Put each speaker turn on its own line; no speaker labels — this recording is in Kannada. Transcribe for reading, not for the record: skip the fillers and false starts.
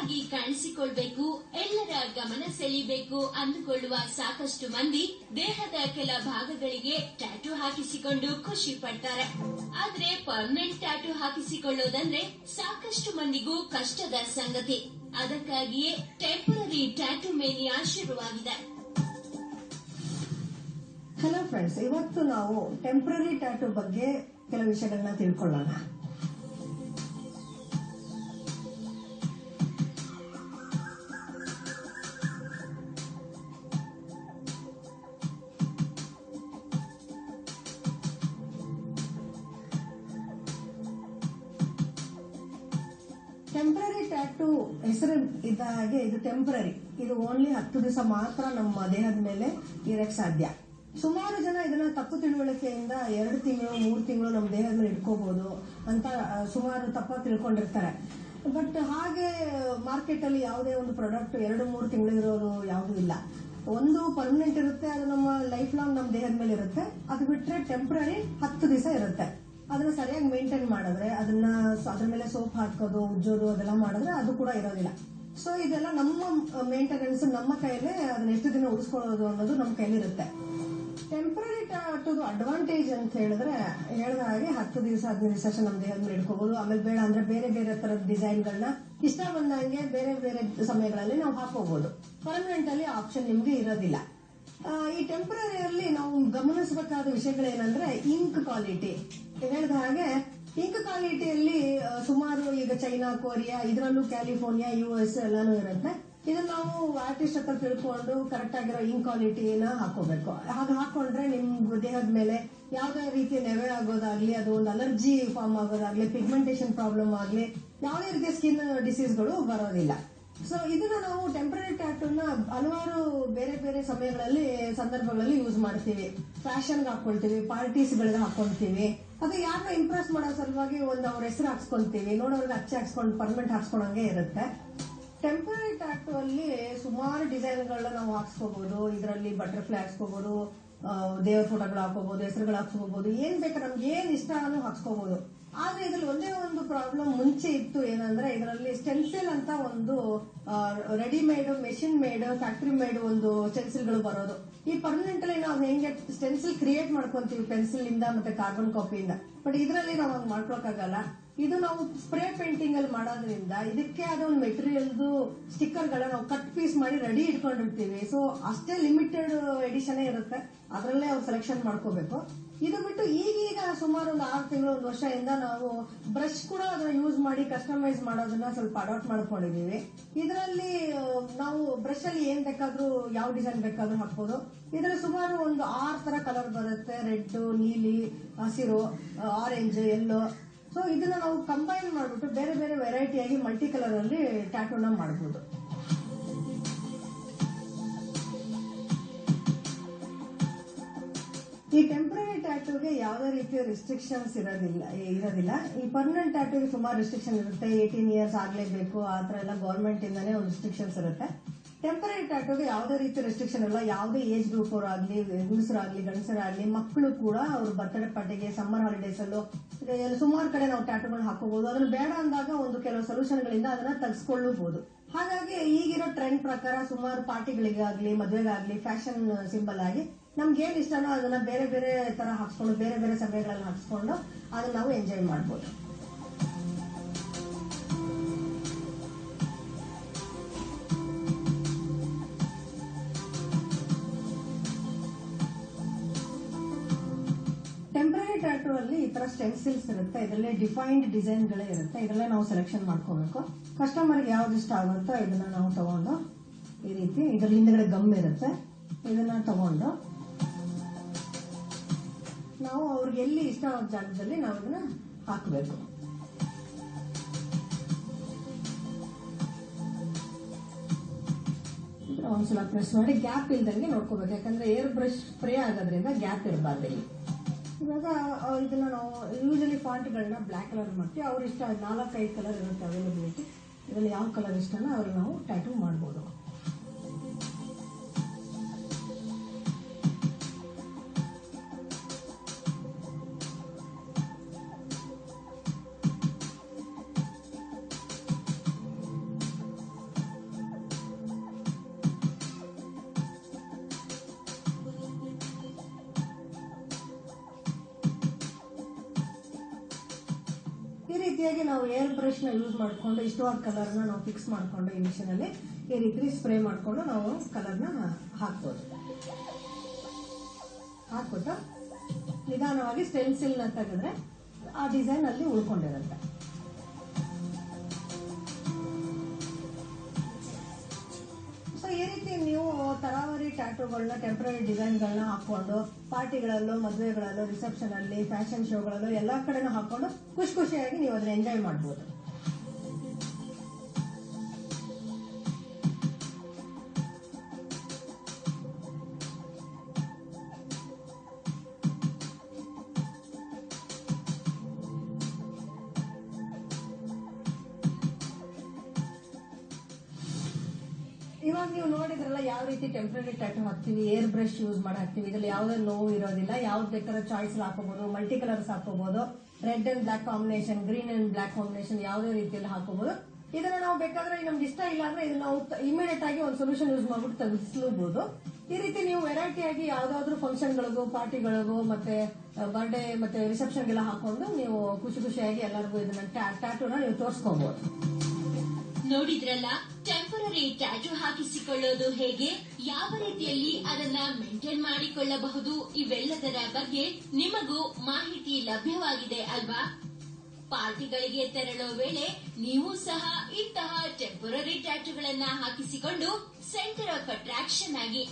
ಹೊಸದಾಗಿ ಕಾಣಿಸಿಕೊಳ್ಬೇಕು, ಎಲ್ಲರ ಗಮನ ಸೆಳೀಬೇಕು ಅಂದುಕೊಳ್ಳುವ ಸಾಕಷ್ಟು ಮಂದಿ ದೇಹದ ಕೆಲ ಭಾಗಗಳಿಗೆ ಟ್ಯಾಟೂ ಹಾಕಿಸಿಕೊಂಡು ಖುಷಿ ಪಡ್ತಾರೆ. ಆದ್ರೆ ಪರ್ಮನೆಂಟ್ ಟ್ಯಾಟೂ ಹಾಕಿಸಿಕೊಳ್ಳೋದಂದ್ರೆ ಸಾಕಷ್ಟು ಮಂದಿಗೂ ಕಷ್ಟದ ಸಂಗತಿ. ಅದಕ್ಕಾಗಿಯೇ ಟೆಂಪರರಿ ಟ್ಯಾಟೂ ಮೇನಿಯಾ ಶುರುವಾಗಿದೆ.
ಹಲೋ ಫ್ರೆಂಡ್ಸ್, ಇವತ್ತು ನಾವು ಟೆಂಪರರಿ ಟ್ಯಾಟೂ ಬಗ್ಗೆ ಕೆಲವು ವಿಷಯಗಳನ್ನ ತಿಳ್ಕೊಳ್ಳೋಣ. ಟೆಂಪರರಿ ಟ್ಯಾಟೂ ಹೆಸರು ಇದ್ದ ಹಾಗೆ ಇದು ಟೆಂಪರರಿ. ಇದು ಓನ್ಲಿ 10 ದಿವಸ ಮಾತ್ರ ನಮ್ಮ ದೇಹದ ಮೇಲೆ ಇರಕ್ ಸಾಧ್ಯ. ಸುಮಾರು ಜನ ಇದನ್ನ ತಪ್ಪು ತಿಳುವಳಿಕೆಯಿಂದ 2 ತಿಂಗಳು 3 ತಿಂಗಳು ನಮ್ಮ ದೇಹದ ಮೇಲೆ ಇಟ್ಕೋಬಹುದು ಅಂತ ಸುಮಾರು ತಪ್ಪಾಗಿ ತಿಳ್ಕೊಂಡಿರ್ತಾರೆ. ಬಟ್ ಹಾಗೆ ಮಾರ್ಕೆಟ್ ಅಲ್ಲಿ ಯಾವುದೇ ಒಂದು ಪ್ರಾಡಕ್ಟ್ 2-3 ತಿಂಗಳು ಇರೋದು ಯಾವುದೂ ಇಲ್ಲ. ಒಂದು ಪರ್ಮನೆಂಟ್ ಇರುತ್ತೆ, ಅದು ನಮ್ಮ ಲೈಫ್ ಲಾಂಗ್ ನಮ್ಮ ದೇಹದ ಮೇಲೆ ಇರುತ್ತೆ. ಅದು ಬಿಟ್ರೆ ಟೆಂಪರರಿ 10 ದಿವಸ ಇರುತ್ತೆ. ಅದನ್ನ ಸರಿಯಾಗಿ ಮೇಂಟೈನ್ ಮಾಡಿದ್ರೆ, ಅದನ್ನ ಅದ್ರ ಮೇಲೆ ಸೋಪ್ ಹಾಕೋದು, ಉಜ್ಜೋದು ಅದೆಲ್ಲ ಮಾಡಿದ್ರೆ ಅದು ಕೂಡ ಇರೋದಿಲ್ಲ. ಸೊ ಇದೆಲ್ಲ ನಮ್ಮ ಮೇಂಟೆನೆನ್ಸ್, ನಮ್ಮ ಕೈಯಲ್ಲೇ ಅದನ್ನ ಎಷ್ಟು ದಿನ ಉಳಿಸ್ಕೊಳ್ಳೋದು ಅನ್ನೋದು ನಮ್ಮ ಕೈಲಿರುತ್ತೆ. ಟೆಂಪರರಿ ಟ್ಯಾಟೂದು ಅಡ್ವಾಂಟೇಜ್ ಅಂತ ಹೇಳಿದ್ರೆ, ಹೇಳಿದ ಹಾಗೆ 10 ದಿವಸ 15 ದಿವಸ ನಮ್ಮ ದೇಹದ ಮೇಲೆ ಇಟ್ಕೋಬಹುದು. ಆಮೇಲೆ ಬೇಡ ಅಂದ್ರೆ ಬೇರೆ ಬೇರೆ ತರದ ಡಿಸೈನ್ಗಳನ್ನ ಇಷ್ಟ ಬಂದಂಗೆ ಬೇರೆ ಬೇರೆ ಸಮಯಗಳಲ್ಲಿ ನಾವು ಹಾಕೋಬಹುದು. ಪರ್ಮನೆಂಟ್ ಅಲ್ಲಿ ಆಪ್ಷನ್ ನಿಮ್ಗೆ ಇರೋದಿಲ್ಲ. ಈ ಟೆಂಪರರಿಯಲ್ಲಿ ನಾವು ಗಮನಿಸಬೇಕಾದ ವಿಷಯಗಳೇನಂದ್ರೆ ಇಂಕ್ ಕ್ವಾಲಿಟಿ. ಹೇಳಿದ ಹಾಗೆ ಇಂಕ್ ಕ್ವಾಲಿಟಿಯಲ್ಲಿ ಸುಮಾರು ಈಗ ಚೈನಾ, ಕೊರಿಯಾ, ಇದರಲ್ಲೂ ಕ್ಯಾಲಿಫೋರ್ನಿಯಾ, US ಎಲ್ಲಾನು ಇರುತ್ತೆ. ಇದನ್ನ ನಾವು ಆರ್ಟಿಸ್ಟ್ ಹತ್ರ ತಿಳ್ಕೊಂಡು ಕರೆಕ್ಟ್ ಆಗಿರೋ ಇಂಕ್ ಕ್ವಾಲಿಟಿನ ಹಾಕೋಬೇಕು. ಹಾಗೆ ಹಾಕೊಂಡ್ರೆ ನಿಮ್ ದೇಹದ ಮೇಲೆ ಯಾವುದೇ ರೀತಿಯ ನೆವೆ ಆಗೋದಾಗ್ಲಿ, ಅದು ಒಂದು ಅಲರ್ಜಿ ಫಾರ್ಮ್ ಆಗೋದಾಗ್ಲಿ, ಪಿಗ್ಮೆಂಟೇಶನ್ ಪ್ರಾಬ್ಲಮ್ ಆಗ್ಲಿ, ಯಾವುದೇ ರೀತಿಯ ಸ್ಕಿನ್ ಡಿಸೀಸ್ಗಳು ಬರೋದಿಲ್ಲ. ಸೊ ಇದನ್ನ ನಾವು ಟೆಂಪರರಿ ಟ್ಯಾಟೂನ ಹಲವಾರು ಬೇರೆ ಬೇರೆ ಸಮಯಗಳಲ್ಲಿ, ಸಂದರ್ಭಗಳಲ್ಲಿ ಯೂಸ್ ಮಾಡ್ತೀವಿ. ಫ್ಯಾಷನ್ಗೆ ಹಾಕೊಳ್ತೀವಿ, ಪಾರ್ಟೀಸ್ ಗಳಿಗೆ ಹಾಕೊಳ್ತೀವಿ, ಅದು ಯಾರನ್ನ ಇಂಪ್ರೆಸ್ ಮಾಡೋ ಸಲುವಾಗಿ ಒಂದು ಅವ್ರ ಹೆಸರು ಹಾಕ್ಸ್ಕೊಂತೀವಿ, ನೋಡೋರ್ಗೆ ಅಚ್ಚೆ ಹಾಕ್ಸ್ಕೊಂಡು ಪರ್ಮನೆಂಟ್ ಹಾಕ್ಸ್ಕೊಂಡಂಗೆ ಇರುತ್ತೆ. ಟೆಂಪರರಿ ಟ್ಯಾಟೂ ಅಲ್ಲಿ ಸುಮಾರು ಡಿಸೈನ್ಗಳನ್ನ ನಾವು ಹಾಕ್ಸ್ಕೋಬಹುದು. ಇದರಲ್ಲಿ ಬಟರ್ಫ್ಲೈ ಹಾಕ್ಸ್ಕೋಬಹುದು, ದೇವರ ಫೋಟೋಗಳು ಹಾಕೋಬಹುದು, ಹೆಸರುಗಳು ಹಾಕ್ಸ್ಕೋಬಹುದು, ಏನ್ ಬೇಕಾದ್ರೆ ನಮ್ಗೆ ಏನ್ ಇಷ್ಟ ಅನ್ನೋ ಹಾಕ್ಸ್ಕೋಬಹುದು. ಆದ್ರೆ ಇದ್ರಲ್ಲಿ ಒಂದೇ ಒಂದು ಪ್ರಾಬ್ಲಮ್ ಮುಂಚೆ ಇತ್ತು. ಏನಂದ್ರೆ ಇದರಲ್ಲಿ ಸ್ಟೆನ್ಸಿಲ್ ಅಂತ ಒಂದು readymade, machine made, factory made ಒಂದು ಸ್ಟೆನ್ಸಿಲ್ಗಳು ಬರೋದು. ಈ ಪರ್ಮನೆಂಟ್ ಅಲ್ಲಿ ನಾವು ಹೆಂಗೆ ಸ್ಟೆನ್ಸಿಲ್ ಕ್ರಿಯೇಟ್ ಮಾಡ್ಕೊಂತೀವಿ ಪೆನ್ಸಿಲ್ ಇಂದ ಮತ್ತೆ ಕಾರ್ಬನ್ ಕಾಪಿಯಿಂದ, ಬಟ್ ಇದರಲ್ಲಿ ನಾವು ಹಂಗ್ ಮಾಡ್ಕೊಳಕ್ಕಾಗಲ್ಲ. ಇದು ನಾವು ಸ್ಪ್ರೇ ಪೇಂಟಿಂಗ್ ಅಲ್ಲಿ ಮಾಡೋದ್ರಿಂದ ಇದಕ್ಕೆ ಅದೊಂದು ಮೆಟೀರಿಯಲ್ದು ಸ್ಟಿಕ್ಕರ್ ಗಳ ನಾವು ಕಟ್ ಪೀಸ್ ಮಾಡಿ ರೆಡಿ ಇಟ್ಕೊಂಡಿರ್ತೀವಿ. ಸೊ ಅಷ್ಟೇ ಲಿಮಿಟೆಡ್ ಎಡಿಷನ್ ಇರುತ್ತೆ, ಅದರಲ್ಲೇ ಅವ್ರು ಸೆಲೆಕ್ಷನ್ ಮಾಡ್ಕೋಬೇಕು. ಇದು ಬಿಟ್ಟು ಈಗೀಗ ಸುಮಾರು ಒಂದು 6 ತಿಂಗಳು 1 ವರ್ಷದಿಂದ ನಾವು ಬ್ರಷ್ ಕೂಡ ಅದನ್ನ ಯೂಸ್ ಮಾಡಿ ಕಸ್ಟಮೈಸ್ ಮಾಡೋದನ್ನ ಸ್ವಲ್ಪ ಅಡಾಪ್ಟ್ ಮಾಡ್ಕೊಂಡಿದೀವಿ. ಇದರಲ್ಲಿ ನಾವು ಬ್ರಷ್ ಅಲ್ಲಿ ಏನ್ ಬೇಕಾದ್ರೂ ಯಾವ ಡಿಸೈನ್ ಬೇಕಾದ್ರೂ ಹಾಕ್ಬೋದು. ಇದರಲ್ಲಿ ಸುಮಾರು ಒಂದು 6 ತರ ಕಲರ್ ಬರುತ್ತೆ: ರೆಡ್, ನೀಲಿ, ಹಸಿರು, ಆರೆಂಜ್, ಯೆಲ್ಲೋ. ಸೊ ಇದನ್ನ ನಾವು ಕಂಬೈನ್ ಮಾಡ್ಬಿಟ್ಟು ಬೇರೆ ಬೇರೆ ವೆರೈಟಿಯಾಗಿ ಮಲ್ಟಿ ಕಲರ್ ಅಲ್ಲಿ ಟ್ಯಾಟೂನ ಮಾಡಬಹುದು. ಈ ಟೆಂಪರರಿ ಟ್ಯಾಟೂಗೆ ಯಾವುದೇ ರೀತಿಯ ರಿಸ್ಟ್ರಿಕ್ಷನ್ಸ್ ಇರೋದಿಲ್ಲ. ಈ ಪರ್ಮನೆಂಟ್ ಟ್ಯಾಟೂಗೆ ಸುಮಾರು ರಿಸ್ಟ್ರಿಕ್ಷನ್ ಇರುತ್ತೆ. 18 ಇಯರ್ಸ್ ಆಗ್ಲೇಬೇಕು, ಆ ತರ ಎಲ್ಲ ಗವರ್ಮೆಂಟ್ ಇಂದಾನೇ ಒಂದು ರಿಸ್ಟ್ರಿಕ್ಷನ್ಸ್ ಇರುತ್ತೆ. ಟೆಂಪರರಿ ಟ್ಯಾಟೂಗೆ ಯಾವುದೇ ರೀತಿ ರೆಸ್ಟ್ರಿಕ್ಷನ್ ಇಲ್ಲ. ಯಾವುದೇ ಏಜ್ ಗ್ರೂಪ್ ಅವರಾಗ್ಲಿ, ಹೆಂಗಸರಾಗ್ಲಿ, ಗಂಡಸರಾಗ್ಲಿ, ಮಕ್ಕಳು ಕೂಡ ಅವ್ರ ಬರ್ತ್ಡೇ ಪಾರ್ಟಿಗೆ, ಸಮ್ಮರ್ ಹಾಲಿಡೇಸ್ ಅಲ್ಲೂ ಸುಮಾರು ಕಡೆ ನಾವು ಟ್ಯಾಟೂಗಳನ್ನ ಹಾಕೋಬಹುದು. ಅದನ್ನ ಬೇಡ ಅಂದಾಗ ಒಂದು ಕೆಲವು ಸೊಲ್ಯೂಷನ್ಗಳಿಂದ ಅದನ್ನ ತೆಗೆಸ್ಕೊಳ್ಳಬಹುದು. ಹಾಗಾಗಿ ಈಗಿರೋ ಟ್ರೆಂಡ್ ಪ್ರಕಾರ ಸುಮಾರು ಪಾರ್ಟಿಗಳಿಗಾಗ್ಲಿ, ಮದುವೆಗಾಗ್ಲಿ ಫ್ಯಾಷನ್ ಸಿಂಬಲ್ ಆಗಿ ನಮ್ಗೆ ಏನ್ ಇಷ್ಟನೋ ಅದನ್ನ ಬೇರೆ ಬೇರೆ ತರ ಹಾಕ್ಸ್ಕೊಂಡು ಬೇರೆ ಬೇರೆ ಸಮಯಗಳಲ್ಲಿ ಹಾಕ್ಸ್ಕೊಂಡು ಅದನ್ನ ನಾವು ಎಂಜಾಯ್ ಮಾಡಬಹುದು. ಟೆಂಪರರಿ ಟ್ಯಾಟೂ ಅಲ್ಲಿ ಈ ತರ ಸ್ಟೆನ್ಸಿಲ್ಸ್ ಇರುತ್ತೆ. ಇದರಲ್ಲೇ ಡಿಫೈನ್ಡ್ ಡಿಸೈನ್ ಗಳೇ ಇರುತ್ತೆ. ಇದರಲ್ಲೇ ನಾವು ಸೆಲೆಕ್ಷನ್ ಮಾಡ್ಕೋಬೇಕು. ಕಸ್ಟಮರ್ಗೆ ಯಾವ್ದು ಇಷ್ಟ ಆಗುತ್ತೋ ಇದನ್ನ ನಾವು ತಗೊಂಡು ಈ ರೀತಿ ಇದರ ಹಿಂದ್ಗಡೆ ಗಮ್ ಇರುತ್ತೆ, ಇದನ್ನ ತಗೊಂಡು ನಾವು ಅವ್ರಿಗೆ ಎಲ್ಲಿ ಇಷ್ಟವಾದ ಜಾಗದಲ್ಲಿ ನಾವು ಇದನ್ನ ಹಾಕಬೇಕು. ಒಂದ್ಸಲ ಪ್ರೆಸ್ ಮಾಡಿ ಗ್ಯಾಪ್ ಇಲ್ದಂಗೆ ನೋಡ್ಕೋಬೇಕು. ಯಾಕಂದ್ರೆ ಏರ್ ಬ್ರಷ್ ಸ್ಪ್ರೇ ಆಗೋದ್ರಿಂದ ಗ್ಯಾಪ್ ಇರಬಾರ್ದು ಇಲ್ಲಿ. ಇವಾಗ ಇದನ್ನ ನಾವು ಯೂಶಲಿ ಫಾಂಟ್ಗಳನ್ನ ಬ್ಲಾಕ್ ಕಲರ್ ಮಾಡ್ತೀವಿ. ಅವ್ರ ಇಷ್ಟ 4-5 ಕಲರ್ ಇರುತ್ತೆ ಅವೈಲಬಿಲಿಟಿ. ಇದರಲ್ಲಿ ಯಾವ ಕಲರ್ ಇಷ್ಟನೋ ಅವ್ರಿಗೆ ನಾವು ಟ್ಯಾಟೂ ಮಾಡಬಹುದು. ರೀತಿಯಾಗಿ ನಾವು ಏರ್ ಬ್ರಷ್ ನ ಯೂಸ್ ಮಾಡ್ಕೊಂಡು ಇಷ್ಟವಾದ ಕಲರ್ ನ ನಾವು ಫಿಕ್ಸ್ ಮಾಡ್ಕೊಂಡು ಈ ಮಿಷನ್ ಅಲ್ಲಿ ಈ ರೀತಿ ಸ್ಪ್ರೇ ಮಾಡ್ಕೊಂಡು ನಾವು ಕಲರ್ ನ ಹಾಕ್ಬೋದು. ಹಾಕ್ಬಿಟ್ಟು ನಿಧಾನವಾಗಿ ಸ್ಟೆನ್ಸಿಲ್ ನ ತೆಗೆದ್ರೆ ಆ ಡಿಸೈನ್ ಅಲ್ಲಿ ಉಳ್ಕೊಂಡಿರುತ್ತೆ. ಸೊ ಈ ರೀತಿ ನೀವು ತರಾವರಿ ಟ್ಯಾಟೂಗಳನ್ನ ಟೆಂಪರರಿ ಡಿಸೈನ್ಗಳನ್ನ ಹಾಕೊಂಡು ಪಾರ್ಟಿಗಳಲ್ಲೂ, ಮದುವೆಗಳಲ್ಲೂ, ರಿಸೆಪ್ಷನ್ ಅಲ್ಲಿ, ಫ್ಯಾಷನ್ ಶೋಗಳಲ್ಲೂ ಎಲ್ಲಾ ಕಡೆನೂ ಹಾಕೊಂಡು ಖುಷಿಯಾಗಿ ನೀವು ಅದನ್ನ ಎಂಜಾಯ್ ಮಾಡಬಹುದು. ಇವಾಗ ನೀವು ನೋಡಿದ್ರಲ್ಲ ಯಾವ ರೀತಿ ಟೆಂಪರರಿ ಟ್ಯಾಟೂ ಹಾಕ್ತಿವಿ, ಏರ್ ಬ್ರಷ್ ಯೂಸ್ ಮಾಡಿ ಹಾಕ್ತಿವಿ. ಇದ್ರಲ್ಲಿ ಯಾವುದೇ ನೋವು ಇರೋದಿಲ್ಲ. ಯಾವ್ದು ಬೇಕಾದ್ರೆ ಚಾಯ್ಸ್ ಹಾಕೋಬಹುದು, ಮಲ್ಟಿ ಕಲರ್ಸ್ ಹಾಕೋಬಹುದು, red and black combination, green and black combination ಯಾವುದೇ ರೀತಿಯಲ್ಲಿ ಹಾಕೋಬಹುದು. ಇದನ್ನ ನಾವು ಬೇಕಾದ್ರೆ ನಮ್ಗೆ ಇಷ್ಟ ಇಲ್ಲ ಅಂದ್ರೆ ಇದನ್ನ ನಾವು ಇಮಿಡಿಯೇಟ್ ಆಗಿ ಒಂದು ಸೊಲ್ಯೂಷನ್ ಯೂಸ್ ಮಾಡ್ಬಿಟ್ಟು ತೆಗೆಸಲೂಬಹುದು. ಈ ರೀತಿ ನೀವು ವೆರೈಟಿ ಆಗಿ ಯಾವ್ದಾದ್ರು ಫಂಕ್ಷನ್ಗಳಿಗೂ, ಪಾರ್ಟಿಗಳಿಗೂ, ಮತ್ತೆ ಬರ್ಡೇ ಮತ್ತೆ ರಿಸೆಪ್ಷನ್ಗೆಲ್ಲ ಹಾಕೊಂಡು ನೀವು ಖುಷಿಯಾಗಿ ಎಲ್ಲರಿಗೂ ಇದನ್ನ ಟ್ಯಾಟೂನ ನೀವು ತೋರಿಸ್ಕೋಬಹುದು.
ನೋಡಿದ್ರಲ್ಲ, ಟೆಂಪರರಿ ಟ್ಯಾಟೂ ಹಾಕಿಸಿಕೊಳ್ಳೋದು ಹೇಗೆ, ಯಾವ ರೀತಿಯಲ್ಲಿ ಅದನ್ನ ಮೇಂಟೈನ್ ಮಾಡಿಕೊಳ್ಳಬಹುದು, ಇವೆಲ್ಲದರ ಬಗ್ಗೆ ನಿಮಗೂ ಮಾಹಿತಿ ಲಭ್ಯವಾಗಿದೆ ಅಲ್ವಾ? ಪಾರ್ಟಿಗಳಿಗೆ ತೆರಳೋ ವೇಳೆ ನೀವು ಸಹ ಇಂತಹ ಟೆಂಪರರಿ ಟ್ಯಾಟೂಗಳನ್ನ ಹಾಕಿಸಿಕೊಂಡು ಸೆಂಟರ್ ಆಫ್ ಅಟ್ರಾಕ್ಷನ್ ಆಗಿ